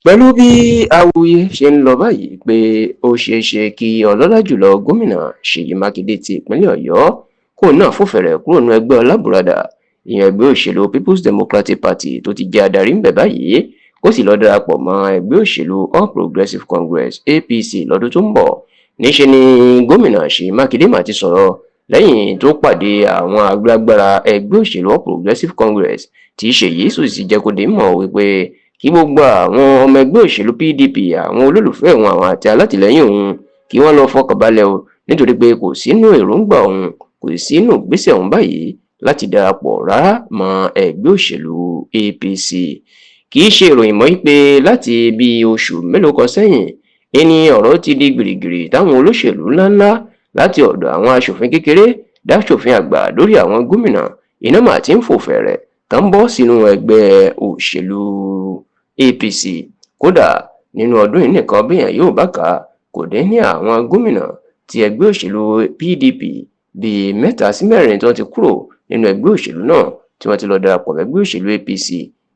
pẹ̀lú bí awuyewuye ṣe ń lọ báyìí pé ó ṣeé ṣe kí ọlọ́lá jùlọ gómìnà Ṣèyí Mákindé ti ìpínlẹ̀ Ọ̀yọ́ kóun náà fò fẹ̀rẹ̀ kúrò nínú ẹgbẹ́ alábùradà ìyẹn ẹgbẹ́ òṣèlú People's Democratic Party tó ti jẹ́ adarí ń bẹ̀ báyìí kó sì lọ darapọ̀ mọ́ ẹgbẹ́ òṣèlú All Progressives Congress APC lọ́dún tó ń bọ̀. níṣẹ́ ni gómìnà Ṣèyí Mákindé mà ti sọ̀rọ̀ lẹ́yìn tó pàdé àwọn agbára ẹgbẹ́ òṣèlú All Progressives Congress tí Ṣèyí sì jẹ́ kó dé mọ̀ wípé kí gbogbo àwọn ọmọ ẹgbẹ́ òṣèlú PDP àwọn olólùfẹ́ òun àwọn àti alátìlẹ́yìn òun kí wọ́n lọ fọkànbalẹ̀ o nítorí pé kò sínú èròǹgbà òun kò sínú ìgbésẹ̀ òun báyìí láti darapọ̀ rárá mọ́ ẹgbẹ́ òṣèlú APC. kì í ṣe ìròyìn mọ́ pé láti bí oṣù mélòó kan sẹ́yìn ẹni ọ̀rọ̀ ti di gìrìgìrì táwọn olóṣèlú ńláńlá láti ọ̀dọ̀ àwọn aṣòfin kékeré dáṣòfin àgbà lórí àwọn gómìnà iná mà ti ń fò fẹ̀rẹ̀ tán bọ́ sínú ẹgbẹ́ òṣèlú APC. kódà nínú ọdún yìí nìkan béèyàn yóò bá kà á kò dín ní àwọn gómìnà ti ẹgbẹ́ òṣèlú PDP bíi 3 sí 4 tó ti kúrò nínú ẹgbẹ́ òṣèlú náà tí wọ́n ti lọ darapọ̀ mọ́ ẹgbẹ́ òṣèlú APC.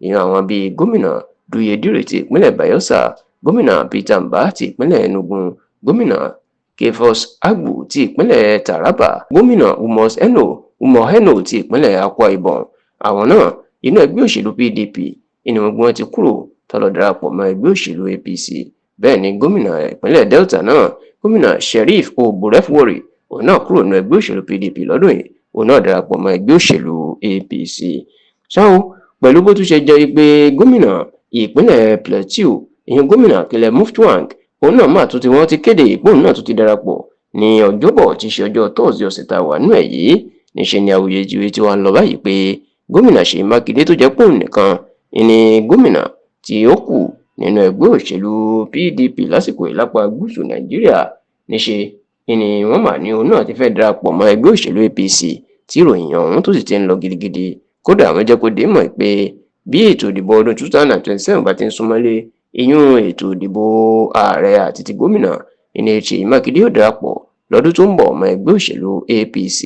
ìyẹn àwọn bíi gómìnà Duye Dire ti ìpínlẹ̀ Bayelsa, gómìnà Peter Mbah ti ìpínlẹ̀ Enugu, gómìnà Kefus Agbu ti ìpínlẹ̀ Taraba, gómìnà Umoh Eno ti ìpínlẹ̀ Akwa Ibom. àwọn náà inú ẹgbẹ́ òṣèlú PDP inú gbogbo wọn ti kúrò tó lọ darapọ̀ mọ́ ẹgbẹ́ òṣèlú APC. bẹ́ẹ̀ ni gómìnà ìpínlẹ̀ Delta náà, gómìnà Sheriff Oborevwori, òun náà kúrò nínú ẹgbẹ́ òṣèlú PDP lọ́dún yìí, òun náà darapọ̀ mọ́ ẹgbẹ́ òṣèlú APC. ṣáò pẹ̀lú bó tún ṣe jẹ́ pé gómìnà ìpínlẹ̀ Plateau ìyẹn gómìnà Caleb Mutfwang òun náà mà tún ti wọ́n ti kéde ìpò òun náà tún ti darapọ̀ ní ọjọ́bọ̀ tí ṣe ọjọ́ Thursday ọ̀sẹ̀ tá a wà nínú ẹ̀ yìí. níṣẹ́ ni awuyewuye tí wọ́n ń lọ báyìí pé gómìnà Ṣèyí Mákindé tó jẹ́ pòun nìkan ni gómìnà tí ó kù nínú ẹgbẹ́ òṣèlú PDP lásìkò ìlápá gúúsù Nàìjíríà. níṣẹ́ ni wọ́n mà ní òun náà ti fẹ́ darapọ̀ mọ́ ẹgbẹ́ òṣèlú APC tí ìròyìn ọ̀hún tó sì ti ń lọ gidigidi. kódà àwọn jẹ́ kó dé mọ̀ pé bí ètò ìdìbò ọdún 2027 bá ti ń súnmọ́lé ìyún ètò ìdìbò ààrẹ àti ti gómìnà ní Ṣèyí Mákindé yóò darapọ̀ lọ́dún tó ń bọ̀ mọ́ ẹgbẹ́ òṣèlú APC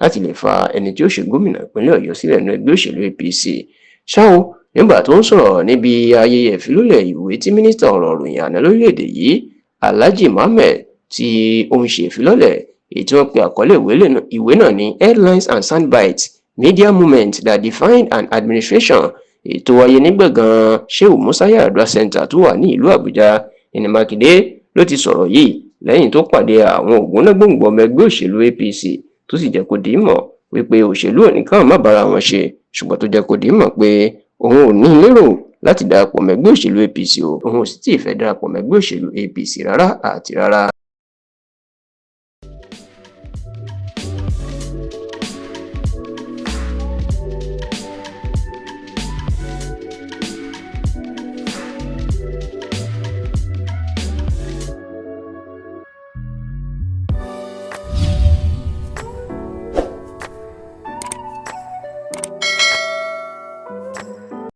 láti lè fa ẹni tí ó ṣe gómìnà ìpínlẹ̀ Ọ̀yọ́ sílẹ̀ nínú ẹgbẹ́ òṣèlú APC. ṣáò nígbà tó ń sọ̀rọ̀ níbi ayẹyẹ ìfilọ́lẹ̀ ìwé tí mínísítà ọ̀rọ̀ ìròyìn àná lórílẹ̀‐èdè yìí Alhaji Mohammed tí ó ń ṣe ìfilọ́lẹ̀ èyí tí wọ́n pe àkọlé ìwé náà ní Headlines and Soundbites Media Movement that Defined an Administration. ètò wáyé ní gbọ̀ngàn Shehu Musa Yar'Adua Center tó wà ní ìlú Àbújá. ẹni Mákindé ló ti sọ̀rọ̀ yìí lẹ́yìn tó pàdé àwọn ògbónágbòǹgbò ọmọ ẹgbẹ́ òṣèlú APC tó sì jẹ́ kó dì í mọ̀ wípé òṣèlú ò ní káwọn má bára wọn ṣe, ṣùgbọ́n tó jẹ́ kó dì í mọ̀ pé òun ò ní lérò láti darapọ̀ mọ́ ẹgbẹ́ òṣèlú APC o, òun ò sì tíì fẹ́ darapọ̀ mọ́ ẹgbẹ́ òṣèlú APC rárá àti rárá.